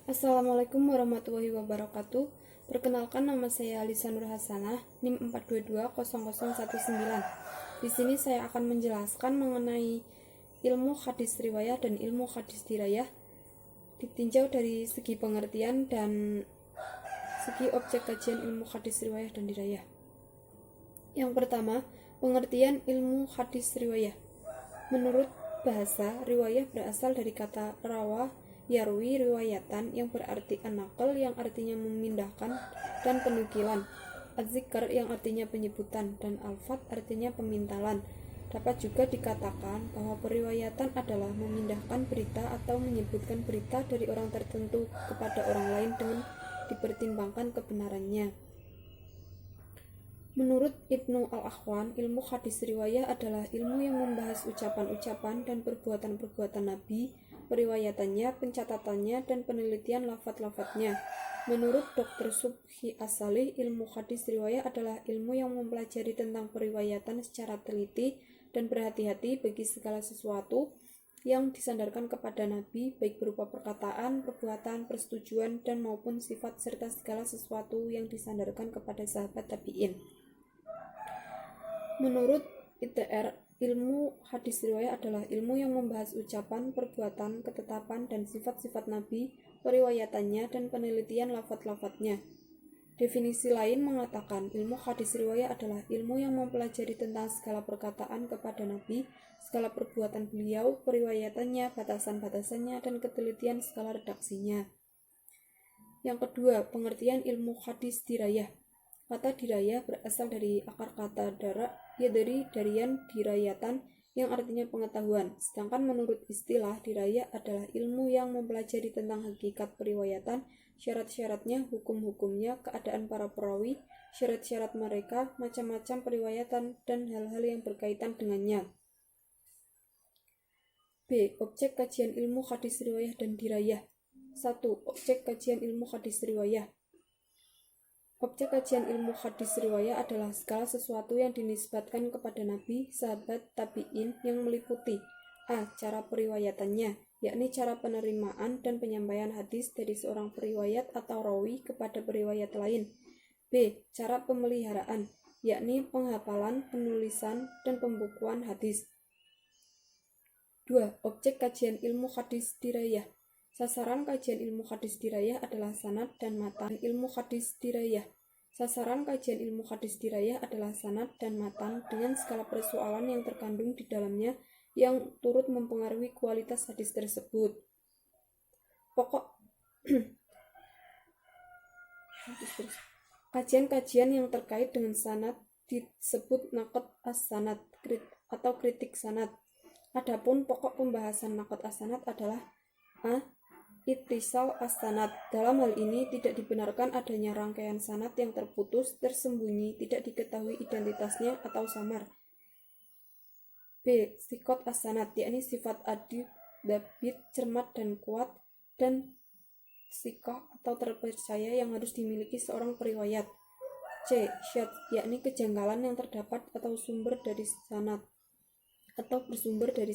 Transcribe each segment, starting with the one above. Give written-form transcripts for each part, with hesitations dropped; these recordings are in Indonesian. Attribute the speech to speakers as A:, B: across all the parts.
A: Assalamualaikum warahmatullahi wabarakatuh. Perkenalkan, nama saya Alisa Nur Hasanah, NIM 4220019. Di sini saya akan menjelaskan mengenai ilmu hadis riwayah dan ilmu hadis dirayah ditinjau dari segi pengertian dan segi objek kajian ilmu hadis riwayah dan dirayah. Yang pertama, pengertian ilmu hadis riwayah. Menurut bahasa, riwayah berasal dari kata rawa, yarwi, riwayatan, yang berarti an-naql, yang artinya memindahkan dan penukilan, az-zikr, yang artinya penyebutan, dan al-fat, artinya pemintalan. Dapat juga dikatakan bahwa periwayatan adalah memindahkan berita atau menyebutkan berita dari orang tertentu kepada orang lain dengan dipertimbangkan kebenarannya. Menurut Ibnu Al-Akhwan, ilmu hadis riwayah adalah ilmu yang membahas ucapan-ucapan dan perbuatan-perbuatan Nabi, periwayatannya, pencatatannya, dan penelitian lafadz-lafadznya. Menurut Dr. Subhi As-Salih, ilmu hadis riwayah adalah ilmu yang mempelajari tentang periwayatan secara teliti dan berhati-hati bagi segala sesuatu yang disandarkan kepada Nabi, baik berupa perkataan, perbuatan, persetujuan, dan maupun sifat, serta segala sesuatu yang disandarkan kepada sahabat tabi'in. Menurut ITR, ilmu hadis riwayah adalah ilmu yang membahas ucapan, perbuatan, ketetapan, dan sifat-sifat Nabi, periwayatannya, dan penelitian lafadz-lafadznya. Definisi lain mengatakan ilmu hadis riwayah adalah ilmu yang mempelajari tentang segala perkataan kepada Nabi, segala perbuatan beliau, periwayatannya, batasan-batasannya, dan ketelitian segala redaksinya. Yang kedua, pengertian ilmu hadis dirayah. Kata dirayah berasal dari akar kata dara, dari darian dirayatan, yang artinya pengetahuan. Sedangkan menurut istilah, dirayah adalah ilmu yang mempelajari tentang hakikat periwayatan, syarat-syaratnya, hukum-hukumnya, keadaan para perawi, syarat-syarat mereka, macam-macam periwayatan, dan hal-hal yang berkaitan dengannya. B. Objek kajian ilmu hadis riwayah dan dirayah. 1. Objek kajian ilmu hadis riwayah. Objek kajian ilmu hadis riwayah adalah segala sesuatu yang dinisbatkan kepada Nabi, sahabat, tabi'in, yang meliputi a. Cara periwayatannya, yakni cara penerimaan dan penyampaian hadis dari seorang periwayat atau rawi kepada periwayat lain. B. Cara pemeliharaan, yakni penghafalan, penulisan, dan pembukuan hadis. 2. Objek kajian ilmu hadis dirayah. Sasaran kajian ilmu hadis dirayah adalah sanad dan matan ilmu hadis dirayah. Sasaran kajian ilmu hadis dirayah adalah sanad dan matan dengan segala persoalan yang terkandung di dalamnya yang turut mempengaruhi kualitas hadis tersebut. Kajian-kajian yang terkait dengan sanad disebut naqd as-sanad atau kritik sanad. Adapun pokok pembahasan naqd as-sanad adalah a. Ittisal as-sanad. Dalam hal ini tidak dibenarkan adanya rangkaian sanad yang terputus, tersembunyi, tidak diketahui identitasnya atau samar. B. Siqat as-sanad, yakni sifat adil, dabit, cermat dan kuat, dan siqah atau terpercaya yang harus dimiliki seorang periwayat. C. Syadz, yakni kejanggalan yang terdapat atau bersumber dari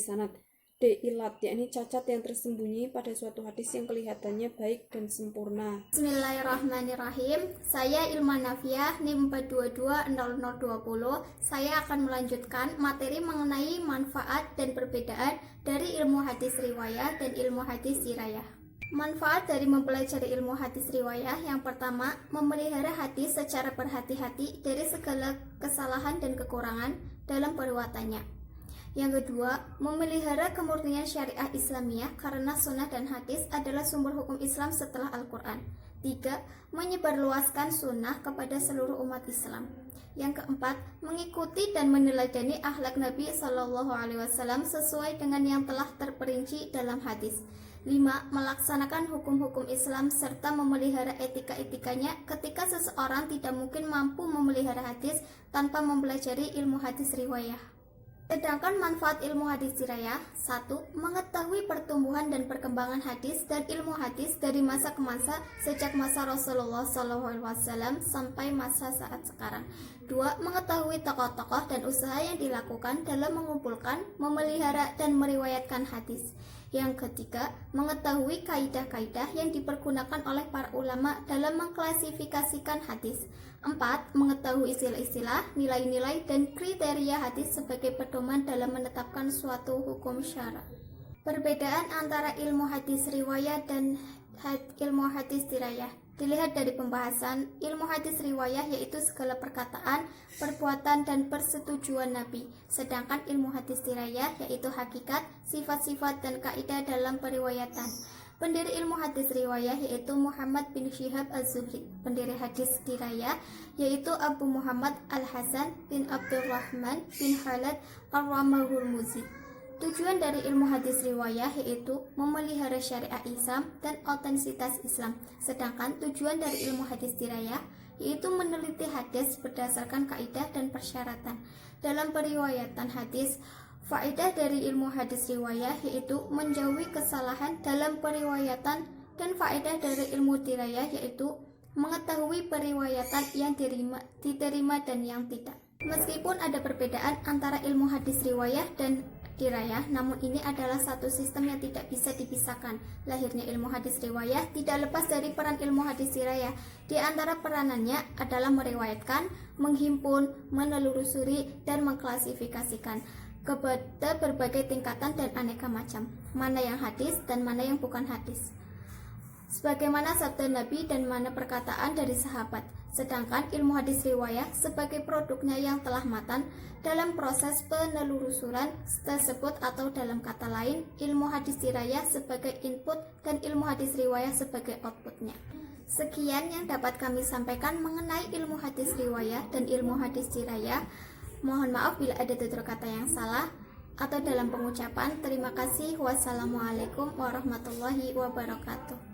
A: sanad. D. Ilat, yakni cacat yang tersembunyi pada suatu hadis yang kelihatannya baik dan sempurna.
B: Bismillahirrahmanirrahim. Saya Ilman Nafiah, NIM 4220020. Saya akan melanjutkan materi mengenai manfaat dan perbedaan dari ilmu hadis riwayah dan ilmu hadis dirayah. Manfaat dari mempelajari ilmu hadis riwayah yang pertama, memelihara hadis secara berhati-hati dari segala kesalahan dan kekurangan dalam periwayatannya. Yang kedua, memelihara kemurnian syariah Islamiyah karena sunnah dan hadis adalah sumber hukum Islam setelah Al-Quran. 3. Menyebarluaskan sunnah kepada seluruh umat Islam. Yang keempat, mengikuti dan meneladani akhlak Nabi SAW sesuai dengan yang telah terperinci dalam hadis. 5. Melaksanakan hukum-hukum Islam serta memelihara etika-etikanya ketika seseorang tidak mungkin mampu memelihara hadis tanpa mempelajari ilmu hadis riwayah. Sedangkan manfaat ilmu hadis dirayah, 1. Mengetahui pertumbuhan dan perkembangan hadis dan ilmu hadis dari masa ke masa sejak masa Rasulullah SAW sampai masa saat sekarang. 2. Mengetahui tokoh-tokoh dan usaha yang dilakukan dalam mengumpulkan, memelihara, dan meriwayatkan hadis. Yang ketiga, mengetahui kaidah-kaidah yang dipergunakan oleh para ulama dalam mengklasifikasikan hadis. 4. Mengetahui istilah-istilah, nilai-nilai, dan kriteria hadis sebagai pedoman dalam menetapkan suatu hukum syara. Perbedaan antara ilmu hadis riwayah dan ilmu hadis dirayah dilihat dari pembahasan. Ilmu hadis riwayah yaitu segala perkataan, perbuatan, dan persetujuan Nabi. Sedangkan ilmu hadis dirayah yaitu hakikat, sifat-sifat, dan kaidah dalam periwayatan. Pendiri ilmu hadis riwayah yaitu Muhammad bin Syihab az-Zuhri. Pendiri hadis dirayah yaitu Abu Muhammad al-Hasan bin Abdurrahman bin Khalid al-Ramahulmuzi. Tujuan dari ilmu hadis riwayah yaitu memelihara syariah Islam dan otentisitas Islam. Sedangkan tujuan dari ilmu hadis dirayah yaitu meneliti hadis berdasarkan kaidah dan persyaratan. Dalam periwayatan hadis, faedah dari ilmu hadis riwayah yaitu menjauhi kesalahan dalam periwayatan, dan faedah dari ilmu dirayah yaitu mengetahui periwayatan yang diterima dan yang tidak. Meskipun ada perbedaan antara ilmu hadis riwayah dan dirayah, namun ini adalah satu sistem yang tidak bisa dipisahkan. Lahirnya ilmu hadis riwayah tidak lepas dari peran ilmu hadis dirayah. Di antara peranannya adalah meriwayatkan, menghimpun, menelusuri, dan mengklasifikasikan kepada berbagai tingkatan dan aneka macam, mana yang hadis dan mana yang bukan hadis, sebagaimana sabda Nabi dan mana perkataan dari sahabat. Sedangkan ilmu hadis riwayah sebagai produknya yang telah matang dalam proses penelusuran tersebut, atau dalam kata lain, ilmu hadis dirayah sebagai input dan ilmu hadis riwayah sebagai outputnya. Sekian yang dapat kami sampaikan mengenai ilmu hadis riwayah dan ilmu hadis dirayah. Mohon maaf bila ada tutur kata yang salah atau dalam pengucapan. Terima kasih. Wassalamualaikum warahmatullahi wabarakatuh.